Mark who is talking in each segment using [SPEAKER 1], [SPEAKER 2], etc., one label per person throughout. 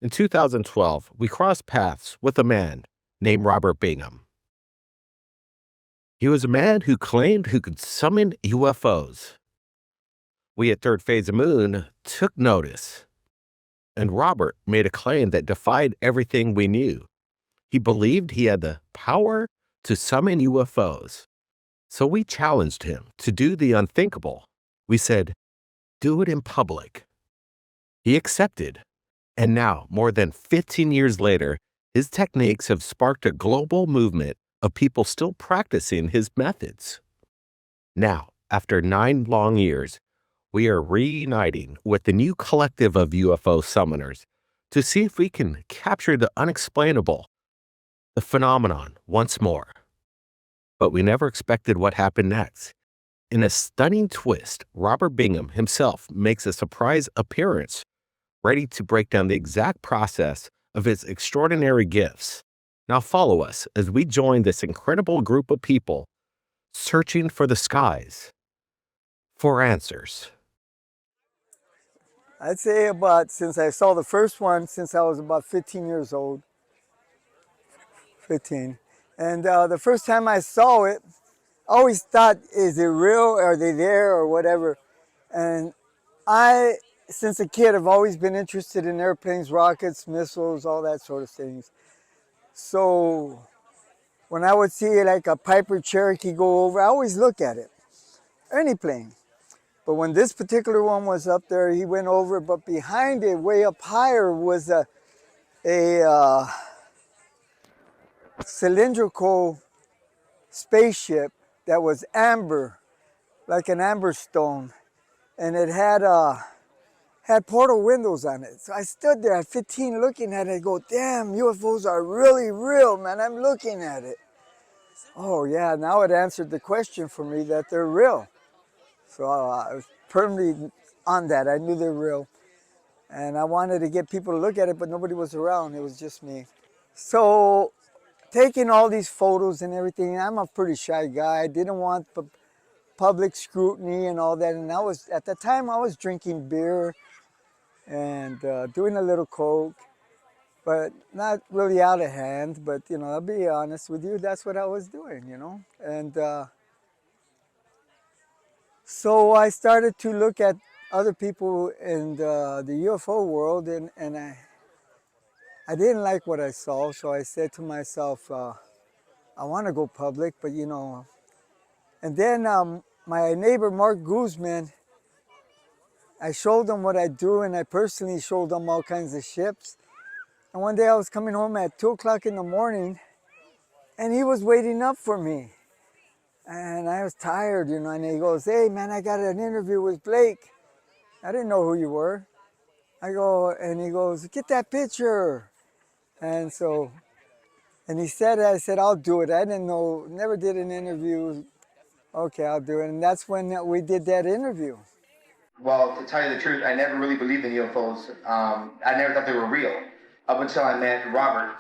[SPEAKER 1] In 2012, we crossed paths with a man named Robert Bingham. He was a man who claimed he could summon UFOs. We at Third Phase of Moon took notice, and Robert made a claim that defied everything we knew. He believed he had the power to summon UFOs. So we challenged him to do the unthinkable. We said, do it in public. He accepted. And now, more than 15 years later, his techniques have sparked a global movement of people still practicing his methods. Now, after 9 long years, we are reuniting with the new collective of UFO summoners to see if we can capture the unexplainable, the phenomenon once more. But we never expected what happened next. In a stunning twist, Robert Bingham himself makes a surprise appearance, ready to break down the exact process of his extraordinary gifts. Now follow us as we join this incredible group of people searching for the skies for answers.
[SPEAKER 2] I'd say about, since I saw the first one, since I was about 15 years old. 15. And the first time I saw it, I always thought, is it real? Are they there or whatever? And I, since a kid, have always been interested in airplanes, rockets, missiles, all that sort of things. So when I would see like a Piper Cherokee go over, I always look at it, any plane. But when this particular one was up there, he went over, but behind it, way up higher, was a cylindrical spaceship that was amber, like an amber stone, and it had portal windows on it. So I stood there at 15 looking at it. I go, damn, UFOs are really real, man. I'm looking at it. Oh yeah, now it answered the question for me that they're real. So I was permanently on that. I knew they're real. And I wanted to get people to look at it, but nobody was around. It was just me. So taking all these photos and everything, I'm a pretty shy guy. I didn't want public scrutiny and all that. And at the time, I was drinking beer and doing a little coke, but not really out of hand. But, you know, I'll be honest with you, that's what I was doing, you know. And so I started to look at other people in the UFO world, and I didn't like what I saw. So I said to myself, I want to go public, but you know. And then my neighbor, Mark Guzman, I showed him what I do, and I personally showed him all kinds of ships. And one day I was coming home at 2 o'clock in the morning, and he was waiting up for me. And I was tired, you know, and he goes, hey man, I got an interview with Blake. I didn't know who you were. I go, and he goes, get that picture. And so, and he said, I said, I'll do it. I didn't know, never did an interview. Okay, I'll do it. And that's when we did that interview.
[SPEAKER 3] Well, to tell you the truth, I never really believed in UFOs. I never thought they were real up until I met Robert.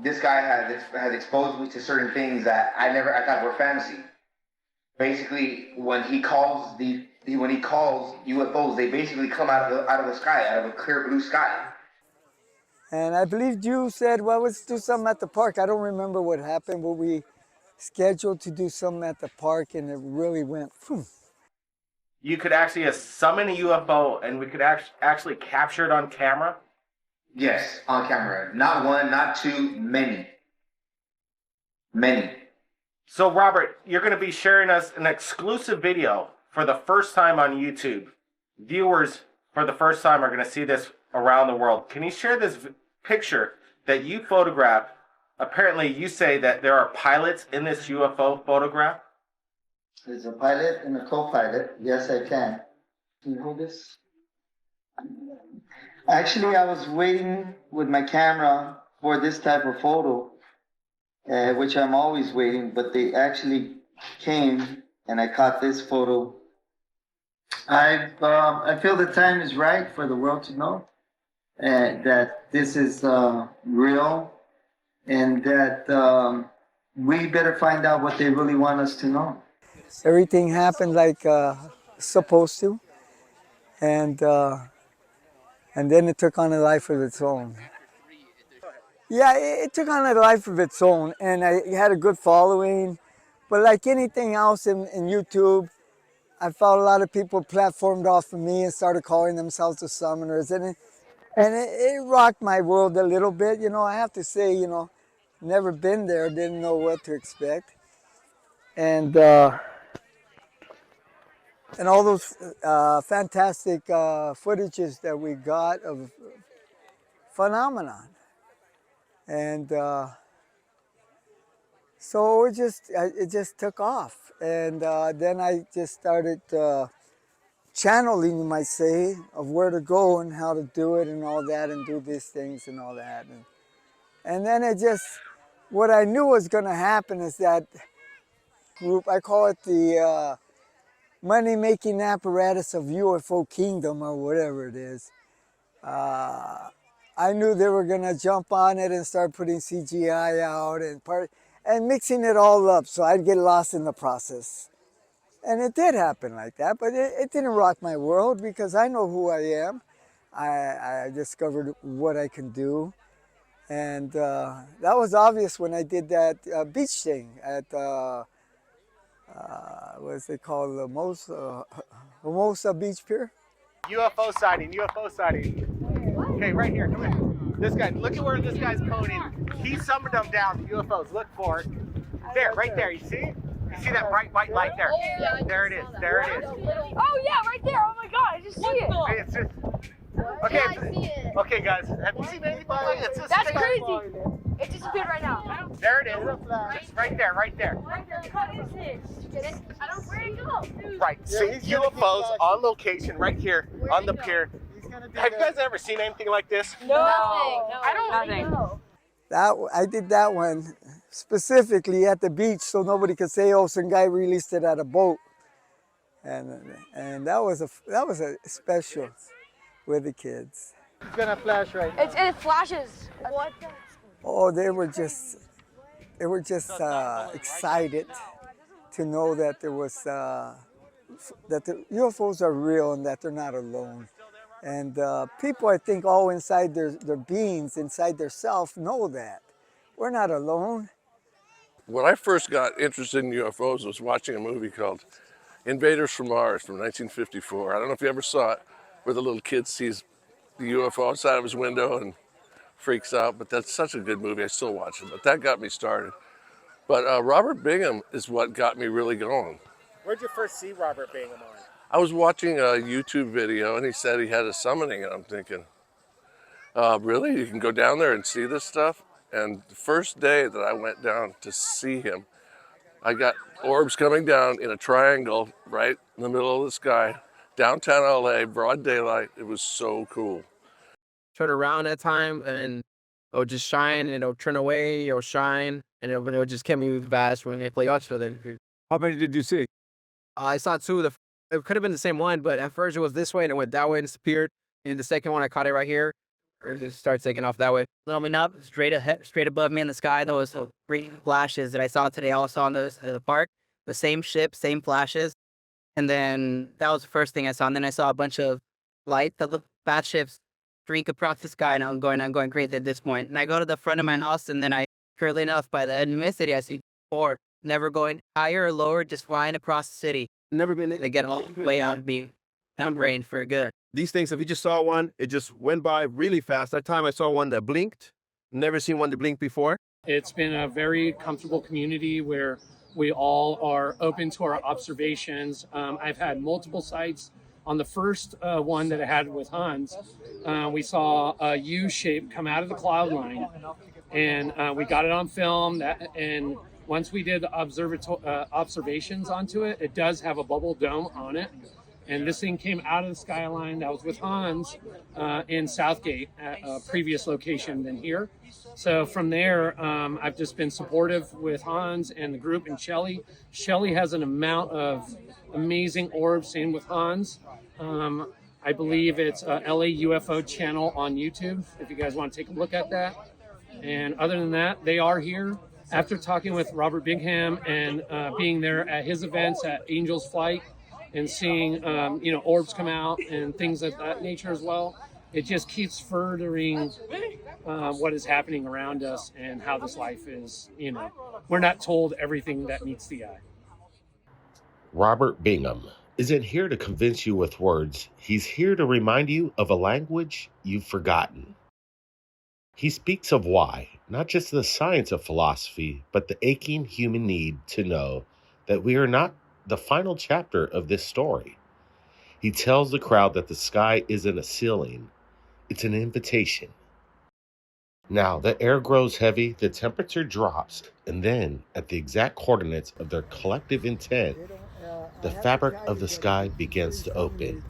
[SPEAKER 3] This guy had exposed me to certain things that I thought were fantasy. Basically, when he calls UFOs, they basically come out of the sky, out of a clear blue sky.
[SPEAKER 2] And I believe you said, well, let's do something at the park. I don't remember what happened, but we scheduled to do something at the park, and it really went, phew.
[SPEAKER 1] You could actually summon a UFO, and we could actually capture it on camera?
[SPEAKER 3] Yes, on camera. Not one, not two, many. Many.
[SPEAKER 1] So, Robert, you're going to be sharing us an exclusive video for the first time on YouTube. Viewers, for the first time, are going to see this around the world. Can you share this picture that you photographed? Apparently, you say that there are pilots in this UFO photograph.
[SPEAKER 2] There's a pilot and a co-pilot. Yes, I can. Can you hold this? Actually, I was waiting with my camera for this type of photo, which I'm always waiting, but they actually came and I caught this photo. I feel the time is right for the world to know that this is real, and that we better find out what they really want us to know. Everything happened like supposed to, and And then it took on a life of its own. Yeah, it took on a life of its own, and I had a good following. But like anything else in YouTube, I found a lot of people platformed off of me and started calling themselves the summoners, and it rocked my world a little bit. You know, I have to say, you know, never been there, didn't know what to expect, and all those fantastic footages that we got of phenomenon, and so it just took off, and then I just started channeling, you might say, of where to go and how to do it and all that, and do these things and all that, and then it just, what I knew was going to happen is that group, I call it the money-making apparatus of UFO Kingdom or whatever it is. I knew they were going to jump on it and start putting CGI out and mixing it all up, so I'd get lost in the process. And it did happen like that, but it didn't rock my world because I know who I am. I discovered what I can do. And that was obvious when I did that beach thing at, what's it called, Hermosa Beach Pier?
[SPEAKER 1] UFO sighting, UFO sighting. Okay, right here, come here. This guy, look at where this guy's pointing. He summoned them down, the UFOs. Look for it. There, right there, you see? You see that bright white light there? There it is, there it is.
[SPEAKER 4] Oh yeah, right there. Oh my god, I just see it.
[SPEAKER 1] It's just, okay,
[SPEAKER 4] Yeah, I see it.
[SPEAKER 1] okay guys, have you seen anything like it?
[SPEAKER 4] That's crazy. It disappeared right now.
[SPEAKER 1] There it is. It's right there, right there.
[SPEAKER 4] What is this? Get it? I don't. Where'd it go?
[SPEAKER 1] Right, see UFOs on location right here on the pier. Have you guys ever seen anything like this?
[SPEAKER 4] No. I don't know.
[SPEAKER 2] I did that one specifically at the beach so nobody could say, oh, some guy released it at a boat. And that was a special with the kids.
[SPEAKER 5] It's gonna flash right now.
[SPEAKER 4] It flashes. What?
[SPEAKER 2] Oh, they were just excited to know that there was that the UFOs are real and that they're not alone. And people, I think, all inside their beings, inside their self, know that we're not alone.
[SPEAKER 6] When I first got interested in UFOs, I was watching a movie called Invaders from Mars from 1954. I don't know if you ever saw it, where the little kid sees the UFO outside of his window and freaks out, but that's such a good movie. I still watch it, but that got me started. But Robert Bingham is what got me really going.
[SPEAKER 5] Where'd you first see Robert Bingham on?
[SPEAKER 6] I was watching a YouTube video and he said he had a summoning, and I'm thinking, really? You can go down there and see this stuff? And the first day that I went down to see him, I got orbs coming down in a triangle right in the middle of the sky, downtown LA, broad daylight. It was so cool.
[SPEAKER 7] Turn around at time and it'll just shine and it'll turn away, it'll shine, and it'll just keep me fast when they play out. So then,
[SPEAKER 5] How many did you see?
[SPEAKER 7] I saw two. It could have been the same one, but at first it was this way and it went that way and disappeared. And the second one, I caught it right here. It just started taking off that way.
[SPEAKER 8] Looming up straight ahead, straight above me in the sky. Those green flashes that I saw today, I also saw in the park. The same ship, same flashes. And then that was the first thing I saw. And then I saw a bunch of lights that look fast ships drink across the sky, and I'm going crazy at this point. And I go to the front of my house, and then curiously enough, by the end of the city, I see four, never going higher or lower, just flying across the city.
[SPEAKER 7] Never been.
[SPEAKER 8] They get all the way out of me. I'm brain for good.
[SPEAKER 1] These things, if you just saw one, it just went by really fast. That time I saw one that blinked. Never seen one that blinked before.
[SPEAKER 9] It's been a very comfortable community where we all are open to our observations. I've had multiple sites. On the first one that I had with Hans, we saw a U shape come out of the cloud line, and we got it on film. And once we did observations onto it, it does have a bubble dome on it. And this thing came out of the skyline. That was with Hans in Southgate at a previous location than here. So from there, I've just been supportive with Hans and the group and Shelly. Shelly has an amount of amazing orbs, same with Hans. I believe it's LA UFO channel on YouTube, if you guys want to take a look at that. And other than that, they are here. After talking with Robert Bingham and being there at his events at Angel's Flight, and seeing orbs come out and things of that nature as well, it just keeps furthering what is happening around us and how this life is. We're not told everything that meets the eye.
[SPEAKER 1] Robert Bingham isn't here to convince you with words. He's here to remind you of a language you've forgotten. He speaks of why, not just the science of philosophy, but the aching human need to know that we are not the final chapter of this story. He tells the crowd that the sky isn't a ceiling, it's an invitation. Now, the air grows heavy, the temperature drops, and then, at the exact coordinates of their collective intent, the fabric of the sky begins to open.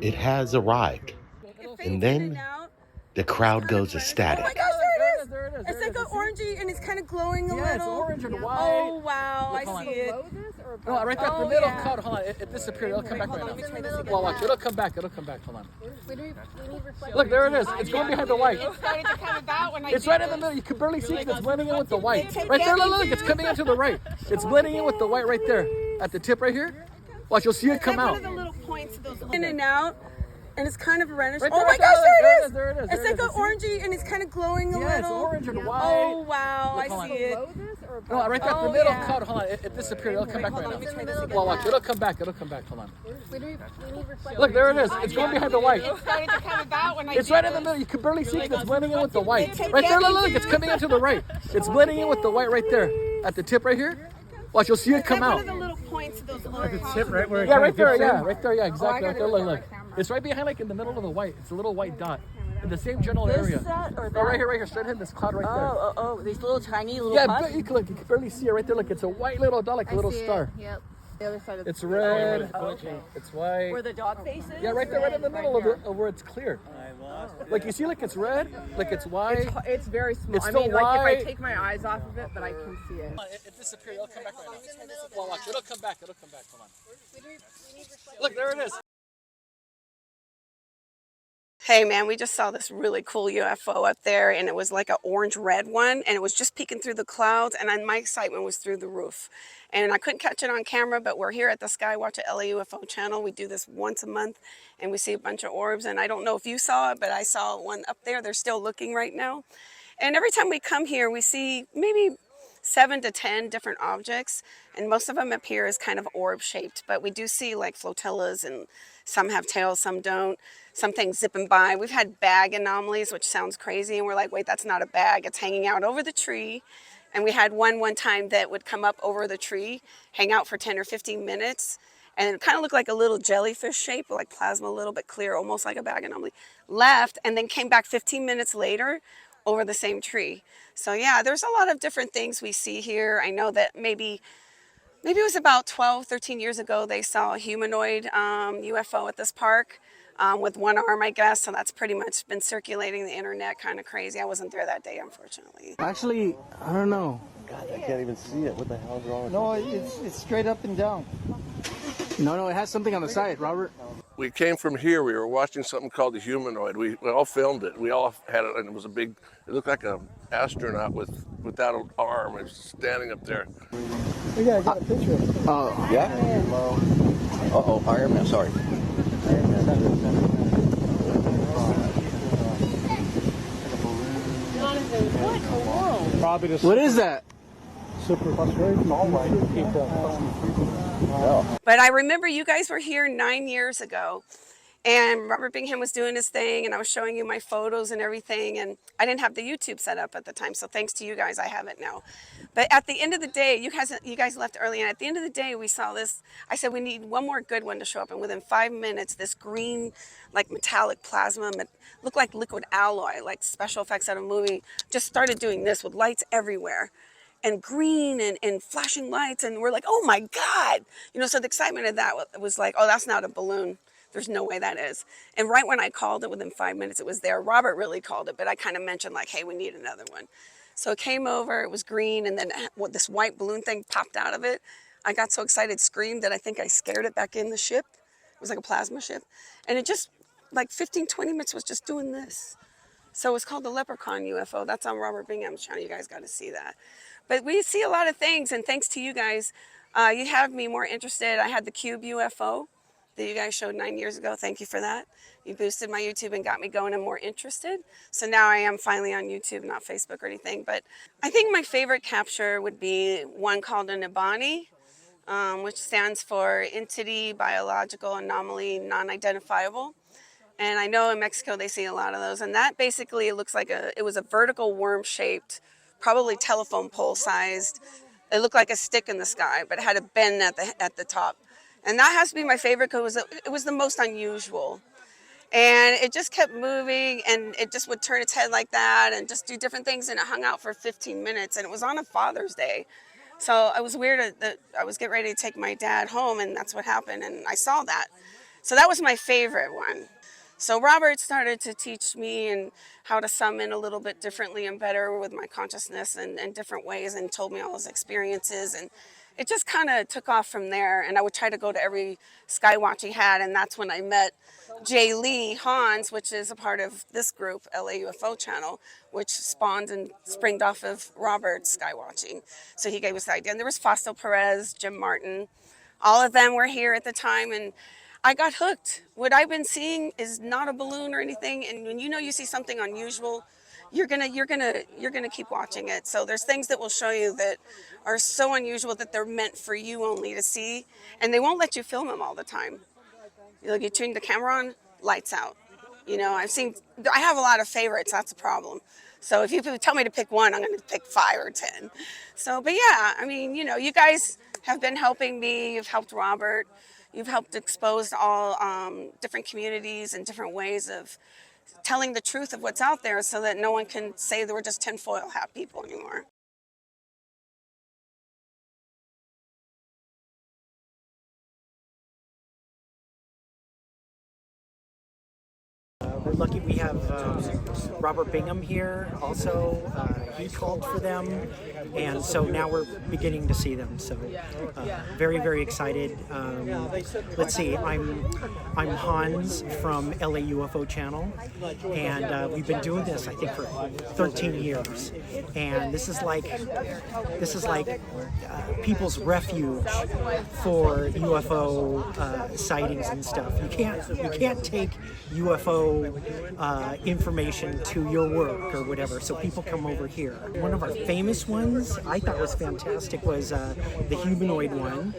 [SPEAKER 1] It has arrived. And then the crowd goes ecstatic.
[SPEAKER 4] Oh my gosh, there it is! It's like an orangey and it's kind of glowing a little.
[SPEAKER 5] It's orange and white.
[SPEAKER 4] Oh wow, I see it.
[SPEAKER 5] No, right there in the middle. Hold on, it disappeared. It'll come back right now. Well, watch, it'll come back. Hold on. Look, there it is. It's going behind the white.
[SPEAKER 4] It started to come about when I
[SPEAKER 5] It's right in the middle. You can barely see it. It's blending in with the white. Right there, look. It's coming into the right. It's blending in with the white right there. At the tip right here. Watch, you'll see it come out.
[SPEAKER 4] One of the little points of those in and out. And it's kind of reddish.
[SPEAKER 5] Right
[SPEAKER 4] Oh
[SPEAKER 5] there,
[SPEAKER 4] my
[SPEAKER 5] right
[SPEAKER 4] gosh,
[SPEAKER 5] there it is.
[SPEAKER 4] there it is! It's like an orangey and it's kind of glowing a
[SPEAKER 5] Yeah,
[SPEAKER 4] little.
[SPEAKER 5] it's orange and white.
[SPEAKER 4] Oh wow,
[SPEAKER 5] Look,
[SPEAKER 4] I see it.
[SPEAKER 5] No, right there in the middle. Hold on, it disappeared. It'll come back right now. Well, watch, it'll come back. Hold on. Look, there it is. It's going behind the white.
[SPEAKER 4] It started to come about when I
[SPEAKER 5] It's right in the middle. You can barely see it. It's blending in with the white. Right there, look. It's coming into the right. It's blending in with the white right there. At the tip right here. Watch, you'll see it come out.
[SPEAKER 4] One of the little points of those
[SPEAKER 5] At the tip, right where it right there, exactly. Right there, look. It's right behind, like in the middle of the white. It's a little white dot in the same general area.
[SPEAKER 4] Or
[SPEAKER 5] Oh, right here, straight in this cloud right there.
[SPEAKER 4] Oh, these little tiny little
[SPEAKER 5] Yeah, you can barely see it right there. Look, it's a white little dot, like a little star.
[SPEAKER 4] Yep. The other side of
[SPEAKER 5] It's red. It's white.
[SPEAKER 4] where the dog face is.
[SPEAKER 5] Yeah, right there, right in the middle of where it's clear. Like you see, like it's red, like it's white.
[SPEAKER 10] It's very small.
[SPEAKER 5] It's
[SPEAKER 10] I
[SPEAKER 5] still
[SPEAKER 10] mean, like if
[SPEAKER 5] white.
[SPEAKER 10] I take my eyes off of it, but I can see it.
[SPEAKER 5] It disappeared. It'll come back right now. Well, watch. It'll come back. Hold on. Look, there it is.
[SPEAKER 11] Hey man, we just saw this really cool UFO up there and it was like an orange-red one and it was just peeking through the clouds and then my excitement was through the roof. And I couldn't catch it on camera, but we're here at the Skywatch at LA UFO channel. We do this once a month and we see a bunch of orbs and I don't know if you saw it, but I saw one up there. They're still looking right now. And every time we come here, we see maybe 7 to 10 different objects and most of them appear as kind of orb shaped, but we do see like flotillas and some have tails, some don't. Some things zipping by. We've had bag anomalies, which sounds crazy, and we're like, wait, that's not a bag. It's hanging out over the tree. And we had one time that would come up over the tree, hang out for 10 or 15 minutes, and it kind of looked like a little jellyfish shape, like plasma, a little bit clear, almost like a bag anomaly. Left, and then came back 15 minutes later over the same tree. So yeah, there's a lot of different things we see here. I know that maybe it was about 12, 13 years ago, they saw a humanoid UFO at this park. With one arm, I guess, so that's pretty much been circulating the internet, kind of crazy. I wasn't there that day, unfortunately.
[SPEAKER 12] Actually, I don't know.
[SPEAKER 13] God, I can't even see it. What the hell is wrong with it?
[SPEAKER 2] No, it's straight up and down.
[SPEAKER 12] No, it has something on the side, Robert.
[SPEAKER 6] We came from here. We were watching something called the humanoid. We all filmed it. We all had it, and it was a big. It looked like an astronaut without an arm. It was standing up there.
[SPEAKER 2] We gotta get a picture of it.
[SPEAKER 12] Oh,
[SPEAKER 13] Yeah? Uh-oh, Iron Man, sorry.
[SPEAKER 12] what is that?
[SPEAKER 11] But I remember you guys were here 9 years ago, and Robert Bingham was doing his thing, and I was showing you my photos and everything, and I didn't have the YouTube set up at the time, so thanks to you guys, I have it now. But at the end of the day, you guys left early, and at the end of the day, we saw this. I said we need one more good one to show up, and within 5 minutes, this green, like metallic plasma, looked like liquid alloy, like special effects out of a movie, just started doing this with lights everywhere. And green and flashing lights, and we're like, oh my God! You know, so the excitement of that was like, oh, that's not a balloon. There's no way that is. And right when I called it, within 5 minutes, it was there. Robert really called it, but I kind of mentioned like, hey, we need another one. So it came over, it was green, and then this white balloon thing popped out of it. I got so excited, screamed that I think I scared it back in the ship. It was like a plasma ship. And it just, like 15, 20 minutes was just doing this. So it's called the Leprechaun UFO. That's on Robert Bingham's channel. You guys got to see that. But we see a lot of things, and thanks to you guys, you have me more interested. I had the Cube UFO. that you guys showed 9 years ago. Thank you for that. You boosted my YouTube and got me going and more interested. So now I am finally on YouTube, not Facebook or anything. But I think my favorite capture would be one called an Ibani, which stands for Entity Biological Anomaly Non-Identifiable. And I know in Mexico they see a lot of those. And that basically, it looks like it was a vertical worm-shaped, probably telephone pole sized. It looked like a stick in the sky, but it had a bend at the top. And that has to be my favorite because it was the most unusual. And it just kept moving, and it just would turn its head like that and just do different things. And it hung out for 15 minutes, and it was on a Father's Day. So it was weird that I was getting ready to take my dad home, and that's what happened. And I saw that. So that was my favorite one. So Robert started to teach me and how to summon a little bit differently and better with my consciousness and different ways, and told me all his experiences. And it just kind of took off from there. And I would try to go to every sky watch he had. And that's when I met Jay Lee Hans, which is a part of this group, LA UFO Channel, which spawned and springed off of Robert's sky watching. So he gave us the idea. And there was Fausto Perez, Jim Martin. All of them were here at the time, and I got hooked. What I've been seeing is not a balloon or anything, and when you see something unusual, you're gonna keep watching it. So there's things that will show you that are so unusual that they're meant for you only to see, and they won't let you film them all the time. You turn the camera on, lights out. I have a lot of favorites. That's a problem. So if you tell me to pick one, I'm going to pick 5 or 10. So, but yeah, I mean, you guys have been helping me. You've helped Robert. You've helped expose all different communities and different ways of telling the truth of what's out there, so that no one can say that we're just tinfoil hat people anymore.
[SPEAKER 14] We're lucky we have Robert Bingham here also. He called for them, and so now we're beginning to see them. So very, very excited. Let's see, I'm Hans from LA UFO Channel, and we've been doing this, I think, for 13 years. And this is like people's refuge for UFO sightings and stuff. You can't take UFO information to your work or whatever, so people come over here. One of our famous ones I thought was fantastic was the humanoid one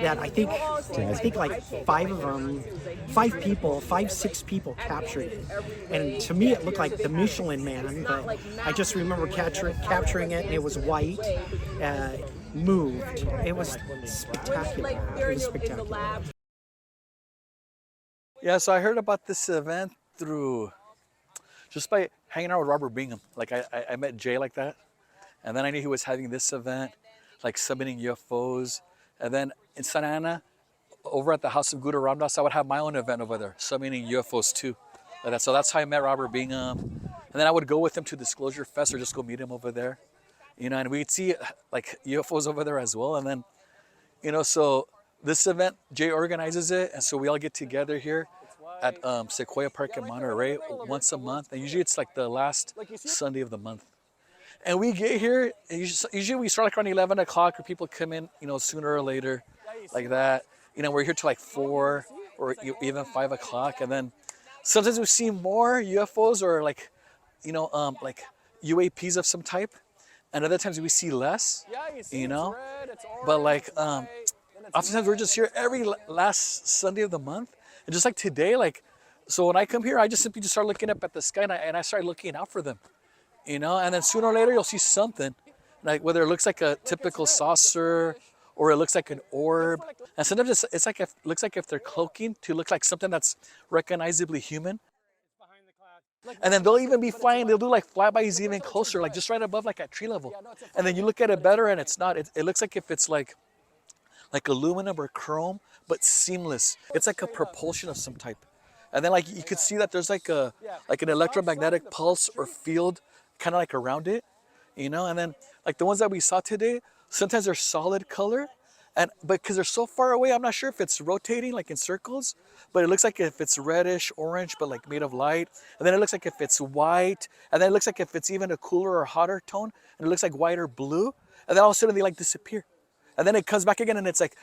[SPEAKER 14] that I think like 6 people captured it, and to me it looked like the Michelin Man, but I just remember capturing it, and it was white, moved. It was spectacular. It was spectacular.
[SPEAKER 5] Yeah, so I heard about this event through just by hanging out with Robert Bingham. Like I met Jay like that, and then I knew he was having this event, like summoning UFOs. And then in Santa Ana, over at the House of Guru Ramdas, I would have my own event over there, summoning UFOs too. Like that. So that's how I met Robert Bingham. And then I would go with him to Disclosure Fest, or just go meet him over there. And we'd see like UFOs over there as well. And then, so this event, Jay organizes it, and so we all get together here at Sequoia Park in Monterey once a month, and usually it's like the last Sunday of the month. And we get here, and usually we start like around 11 o'clock, or people come in, sooner or later, like that. We're here till like 4 or even 5 o'clock, and then sometimes we see more UFOs or like UAPs of some type, and other times we see less, But like, oftentimes we're just here every last Sunday of the month. And just like today, so when I come here, I just simply start looking up at the sky, and I start looking out for them, and then sooner or later you'll see something, like whether it looks like a typical saucer or it looks like an orb. And sometimes it's like it looks like if they're cloaking to look like something that's recognizably human. And then they'll even be flying, they'll do like flybys even closer, like just right above, like at tree level. And then you look at it better, and it's not. It looks like if it's like aluminum or chrome, but seamless. It's like a propulsion of some type. And then you could see that there's like an electromagnetic pulse or field kind of like around it, And then like the ones that we saw today, sometimes they're solid color, but because they're so far away, I'm not sure if it's rotating like in circles, but it looks like if it's reddish orange, but like made of light. And then it looks like if it's white, and then it looks like if it's even a cooler or hotter tone, and it looks like white or blue, and then all of a sudden they like disappear. And then it comes back again, and it's like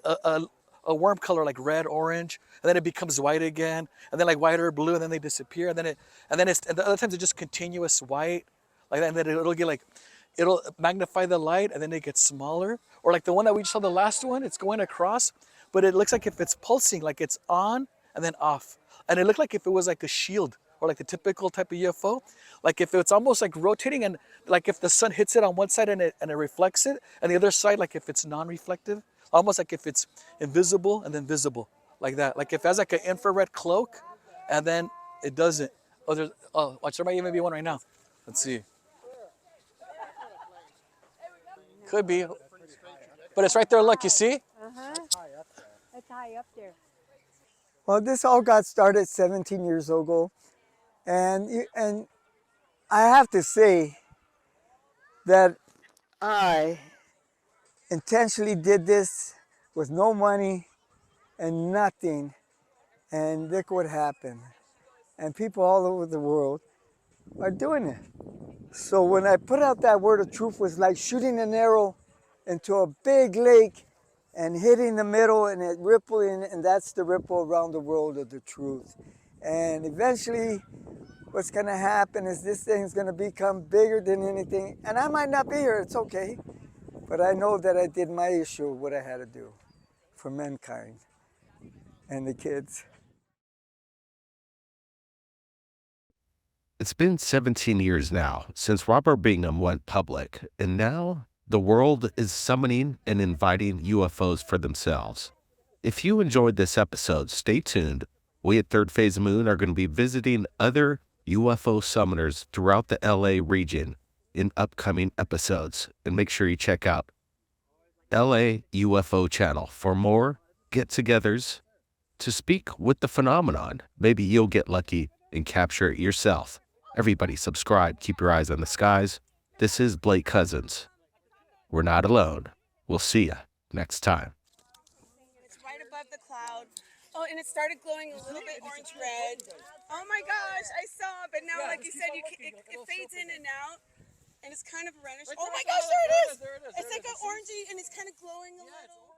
[SPEAKER 5] a a warm color like red, orange, and then it becomes white again, and then like white or blue, and then they disappear, and the other times it's just continuous white, like that, and then it'll get like, it'll magnify the light, and then it gets smaller, or like the one that we just saw, the last one, it's going across, but it looks like if it's pulsing, like it's on and then off, and it looked like if it was like a shield, or like the typical type of UFO, like if it's almost like rotating, and like if the sun hits it on one side and it reflects it, and the other side, like if it's non-reflective, almost like if it's invisible and then visible, like that. Like if it has like an infrared cloak, and then it doesn't. Watch, there might even be one right now. Let's see. Could be, but it's right there. Look, you see?
[SPEAKER 4] It's high up there.
[SPEAKER 2] Well, this all got started 17 years ago, and I have to say that I intentionally did this with no money and nothing, and look what happened. And people all over the world are doing it. So when I put out that word of truth, was like shooting an arrow into a big lake and hitting the middle and it rippling, and that's the ripple around the world of the truth. And eventually what's gonna happen is this thing's gonna become bigger than anything. And I might not be here, it's okay. But I know that I did my issue, what I had to do for mankind and the kids.
[SPEAKER 1] It's been 17 years now since Robert Bingham went public, and now the world is summoning and inviting UFOs for themselves. If you enjoyed this episode, stay tuned. We at Third Phase Moon are going to be visiting other UFO summoners throughout the LA region in upcoming episodes. And make sure you check out LA UFO channel for more get-togethers to speak with the phenomenon. Maybe you'll get lucky and capture it yourself. Everybody subscribe, keep your eyes on the skies. This is Blake Cousins. We're not alone. We'll see you next time.
[SPEAKER 11] It's right above the cloud. Oh, and it started glowing a little bit orange red. Oh my gosh, I saw, but now, like you said, it fades in and out, and it's kind of reddish. Oh my gosh, there it is! It's like an orangey, and it's kind of glowing a little.